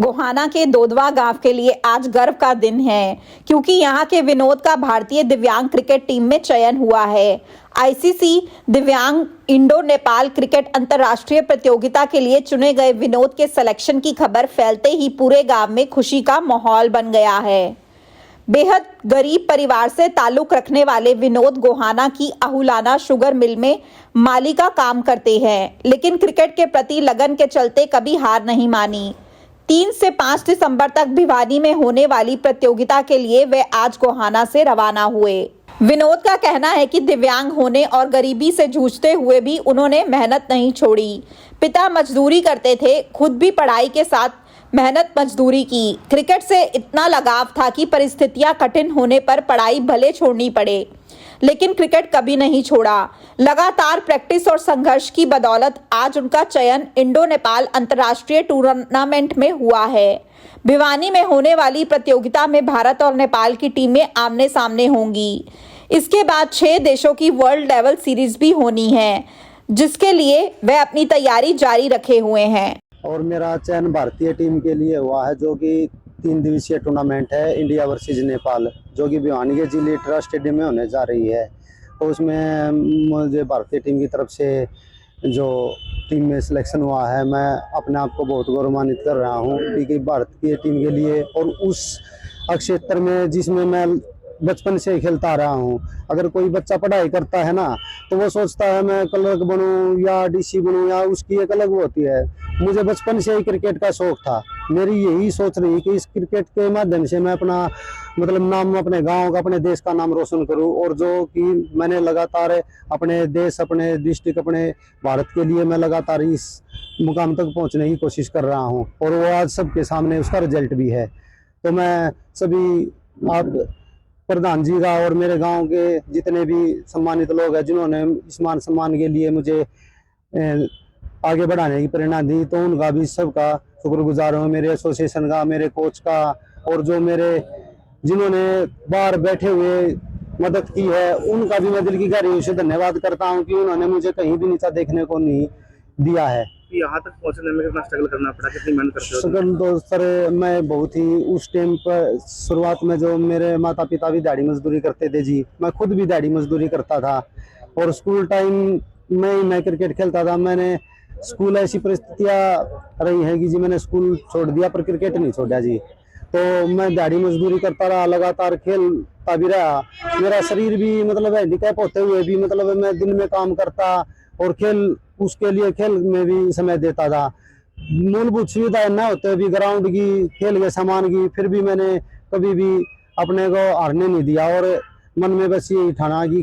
गोहाना के दोदवा गांव के लिए आज गर्व का दिन है क्योंकि यहां के विनोद का भारतीय दिव्यांग क्रिकेट टीम में चयन हुआ है। आईसीसी दिव्यांग इंडो नेपाल क्रिकेट अंतर्राष्ट्रीय प्रतियोगिता के लिए चुने गए विनोद के सिलेक्शन की खबर फैलते ही पूरे गांव में खुशी का माहौल बन गया है। बेहद गरीब परिवार से ताल्लुक रखने वाले विनोद गोहाना की अहुलाना शुगर मिल में माली का काम करते हैं, लेकिन क्रिकेट के प्रति लगन के चलते कभी हार नहीं मानी। 3 से 5 दिसंबर तक भिवानी में होने वाली प्रतियोगिता के लिए वे आज गोहाना से रवाना हुए। विनोद का कहना है कि दिव्यांग होने और गरीबी से जूझते हुए भी उन्होंने मेहनत नहीं छोड़ी। पिता मजदूरी करते थे, खुद भी पढ़ाई के साथ मेहनत मजदूरी की। क्रिकेट से इतना लगाव था कि परिस्थितियां कठिन होने पर पढ़ाई भले छोड़नी पड़े, लेकिन क्रिकेट कभी नहीं छोड़ा। लगातार प्रैक्टिस और संघर्ष की बदौलत आज उनका चयन इंडो नेपाल अंतर्राष्ट्रीय टूर्नामेंट में हुआ है। भिवानी में होने वाली प्रतियोगिता में भारत और नेपाल की टीमें आमने सामने होंगी। इसके बाद 6 देशों की वर्ल्ड लेवल सीरीज भी होनी है, जिसके लिए वे अपनी तैयारी जारी रखे हुए हैं। और मेरा चयन भारतीय टीम के लिए हुआ है, जो कि 3 दिवसीय टूर्नामेंट है इंडिया वर्सेस नेपाल, जो कि भिवानी के जिले ट्रस्ट स्टेडियम में होने जा रही है। तो उसमें मुझे भारतीय टीम की तरफ से जो टीम में सिलेक्शन हुआ है, मैं अपने आप को बहुत गौरवान्वित कर रहा हूँ, क्योंकि भारतीय टीम के लिए और उस क्षेत्र में जिसमें मैं बचपन से खेलता आ रहा हूँ। अगर कोई बच्चा पढ़ाई करता है ना, तो वो सोचता है मैं क्लर्क बनूं या डीसी बनूं, या उसकी एक अलग वो होती है। मुझे बचपन से ही क्रिकेट का शौक था। मेरी यही सोच रही कि इस क्रिकेट के माध्यम से मैं अपना नाम, अपने गांव का, अपने देश का नाम रोशन करूं। और जो कि मैंने लगातार अपने देश, अपने डिस्ट्रिक्ट, अपने भारत के लिए मैं लगातार इस मुकाम तक पहुंचने की कोशिश कर रहा हूं, और वो आज सबके सामने उसका रिजल्ट भी है। तो मैं सभी आप प्रधान जी का और मेरे गांव के जितने भी सम्मानित लोग हैं, जिन्होंने इस मान सम्मान के लिए मुझे आगे बढ़ाने की प्रेरणा दी, तो उनका भी सबका शुक्रगुजार हूँ। मेरे एसोसिएशन का, मेरे कोच का, और जो मेरे जिन्होंने बाहर बैठे हुए मदद की है, उनका भी मैं दिल की गहराई से धन्यवाद करता हूँ कि उन्होंने मुझे कहीं भी नीचा देखने को नहीं दिया है। यहाँ तक पहुँचने में कितना स्ट्रगल करना पड़ा, कितनी मेहनत करते हो? स्ट्रगल तो सर मैं बहुत ही उस टाइम पर शुरुआत में, जो मेरे माता पिता भी दिहाड़ी मजदूरी करते थे जी, मैं खुद भी दिहाड़ी मजदूरी करता था, और स्कूल टाइम में ही मैं क्रिकेट खेलता था। मैंने स्कूल ऐसी परिस्थितियाँ रही हैं कि जी मैंने स्कूल छोड़ दिया पर क्रिकेट नहीं छोड़ा जी। तो मैं दिहाड़ी मजदूरी करता रहा, लगातार खेलता भी रहा। मेरा शरीर भी हैंडीकैप होते हुए भी मैं दिन में काम करता और उसके लिए खेल में भी समय देता था। मूलभूत सुविधाएं न होते भी, ग्राउंड की, खेल के सामान की, फिर भी मैंने कभी भी अपने को हारने नहीं दिया, और मन में बस यही ठाना कि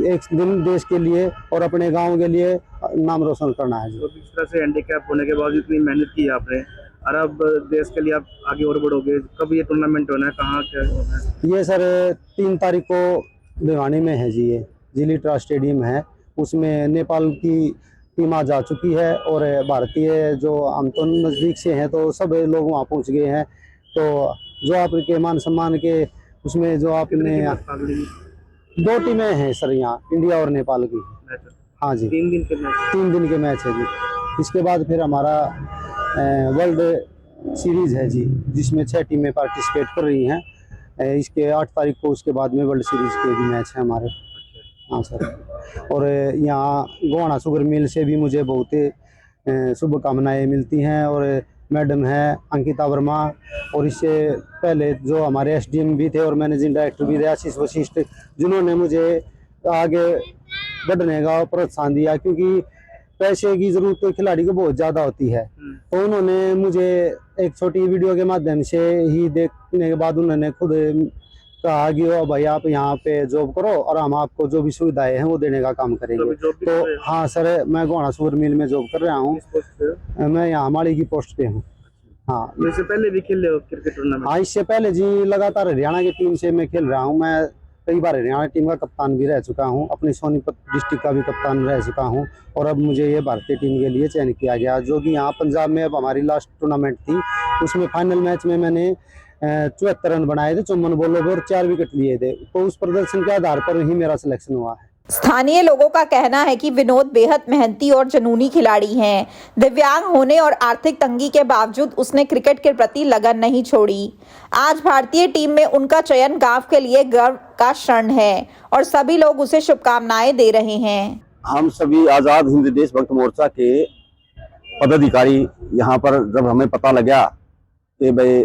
एक दिन देश के लिए और अपने गांव के लिए नाम रोशन करना है। तो किस तरह से हैंडीकैप होने के बाद इतनी मेहनत की आपने, और अब देश के लिए आप आगे और बढ़ोगे? कब ये टूर्नामेंट होना है, कहाँ क्या होना है? ये सर 3 तारीख को भिवानी में है जी, ये जिली ट्रस्ट स्टेडियम है। उसमें नेपाल की टीम आ जा चुकी है, और भारतीय जो हम तो नज़दीक से हैं, तो सब लोग वहाँ पहुँच गए हैं। तो जो आपके मान सम्मान के उसमें जो आपने 2 टीमें हैं सर यहाँ, इंडिया और नेपाल की। हाँ जी, 3 दिन के मैच है जी। इसके बाद फिर हमारा वर्ल्ड सीरीज है जी, जिसमें 6 टीमें पार्टिसिपेट कर रही हैं। इसके 8 तारीख को उसके बाद में वर्ल्ड सीरीज के भी मैच हैं हमारे। हाँ सर, और यहाँ गोहाना शुगर मिल से भी मुझे बहुत शुभकामनाएं मिलती हैं, और मैडम है अंकिता वर्मा, और इससे पहले जो हमारे एसडीएम भी थे और मैनेजिंग डायरेक्टर भी थे आशीष वशिष्ठ, जिन्होंने मुझे आगे बढ़ने का प्रोत्साहन दिया, क्योंकि पैसे की जरूरत तो खिलाड़ी को बहुत ज़्यादा होती है। तो उन्होंने मुझे एक छोटी वीडियो के माध्यम से ही देखने के बाद उन्होंने खुद कहा कि ओ भाई आप यहाँ पे जॉब करो, और हम आपको जो भी सुविधाएं हैं वो देने का काम करेंगे। तो हाँ सर, मैं गोहाना शुगर मिल में जॉब कर रहा हूँ। मैं यहाँ माड़ी की पोस्ट पे हूँ। हाँ, इससे पहले भी खेले हो क्रिकेट टूर्नामेंट? हाँ, इससे पहले जी लगातार हरियाणा की टीम से मैं खेल रहा हूँ। मैं कई बार हरियाणा टीम का कप्तान भी रह चुका हूँ, अपनी सोनीपत डिस्ट्रिक्ट का भी कप्तान रह चुका हूँ, और अब मुझे ये भारतीय टीम के लिए चयन किया गया, जो कि यहाँ पंजाब में अब हमारी लास्ट टूर्नामेंट थी। उसमें फाइनल मैच में मैंने 74 रन बनाए थे 54 बॉलों पर और 4 विकेट लिए थे। तो उस प्रदर्शन के आधार पर ही मेरा सिलेक्शन हुआ है। स्थानीय लोगों का कहना है कि विनोद बेहद मेहनती और जुनूनी खिलाड़ी हैं। दिव्यांग होने और आर्थिक तंगी के बावजूद उसने क्रिकेट के प्रति लगन नहीं छोड़ी। आज भारतीय टीम में उनका चयन गांव के लिए गर्व का क्षण है और सभी लोग उसे शुभकामनाएं दे रहे हैं। हम सभी आज़ाद हिंद देशभक्त मोर्चा के पदाधिकारी यहाँ पर जब हमें पता लगा कि भाई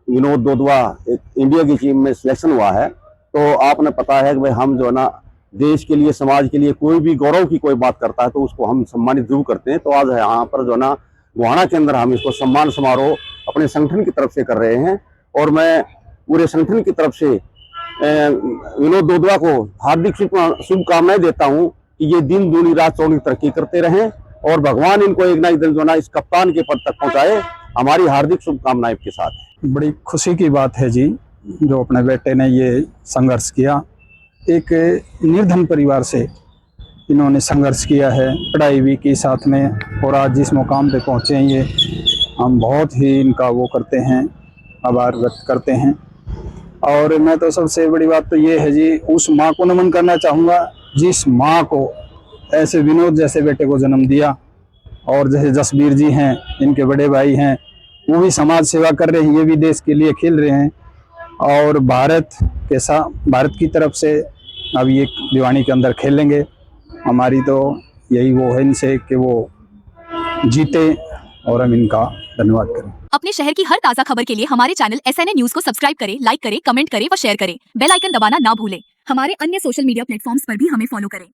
विनोद दोदवा एक इंडिया की टीम में सिलेक्शन हुआ है, तो आपने पता है कि भाई हम जो है ना देश के लिए, समाज के लिए कोई भी गौरव की कोई बात करता है तो उसको हम सम्मानित जरूर करते हैं। तो आज यहाँ पर जो है ना गोहाना के अंदर हम इसको सम्मान समारोह अपने संगठन की तरफ से कर रहे हैं और मैं पूरे संगठन की तरफ से विनोद दोदवा को हार्दिक शुभकामनाएं देता हूँ कि ये दिन दूनी रात चौनी तरक्की करते रहें और भगवान इनको एक ना एक दिन जो है ना इस कप्तान के पद तक पहुँचाए। हमारी हार्दिक शुभकामनाएं के साथ। बड़ी खुशी की बात है जी, जो अपने बेटे ने ये संघर्ष किया। एक निर्धन परिवार से इन्होंने संघर्ष किया है, पढ़ाई भी की साथ में, और आज जिस मुकाम पे पहुँचे हैं ये हम बहुत ही इनका वो करते हैं, आभार व्यक्त करते हैं। और मैं तो सबसे बड़ी बात तो ये है जी, उस माँ को नमन करना चाहूँगा जिस माँ को ऐसे विनोद जैसे बेटे को जन्म दिया। और जैसे जसबीर जी हैं, इनके बड़े भाई हैं, वो भी समाज सेवा कर रहे हैं, ये भी देश के लिए खेल रहे हैं। और भारत के साथ, भारत की तरफ से अभी एक भिवानी के अंदर खेलेंगे। हमारी तो यही वो है इनसे कि वो जीते और हम इनका धन्यवाद करें। अपने शहर की हर ताज़ा खबर के लिए हमारे चैनल SNA न्यूज़ को सब्सक्राइब करें, लाइक करें, कमेंट करें व शेयर करें। बेल आइकन दबाना ना भूलें। हमारे अन्य सोशल मीडिया प्लेटफॉर्म्स पर भी हमें फॉलो करें।